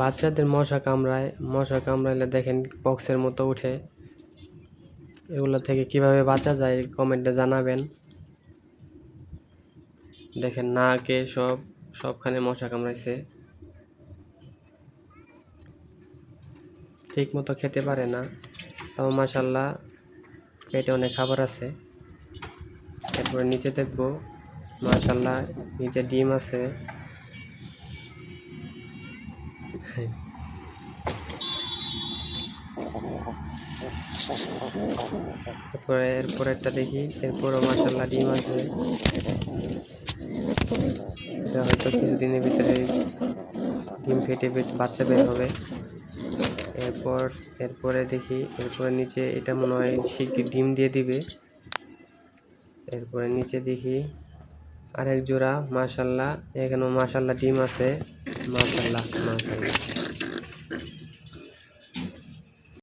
বাচ্চাদের মশা কামড়াইলে দেখেন পক্সের মতো উঠে। এগুলো থেকে কিভাবে বাঁচা যায় কমেন্টে জানাবেন। দেখেন নাকে সবখানে মশা কামড়াইছে। ঠিক মতো খেতে পারে না, তাও মাশাআল্লাহ পেটে অনেক খাবার আছে। এরপরে নিচে দেখবো, মাশাআল্লাহ নিচে ডিম আছে। তারপরে এরপরেরটা দেখি, এরপরও মাশাআল্লাহ ডিম আছে। এটা হয়তো কিছুদিনের ভিতরে ডিম ফেটে বাচ্চা বের হবে। এরপরে দেখি, এরপরে নিচে এটা মনে হয় শিগগির ডিম দিয়ে দিবে। এরপরে নিচে দেখি আরেক জোড়া, মাশাআল্লাহ এখানেও মাশাআল্লাহ ডিম আছে। মাশাআল্লাহ মাশাআল্লাহ।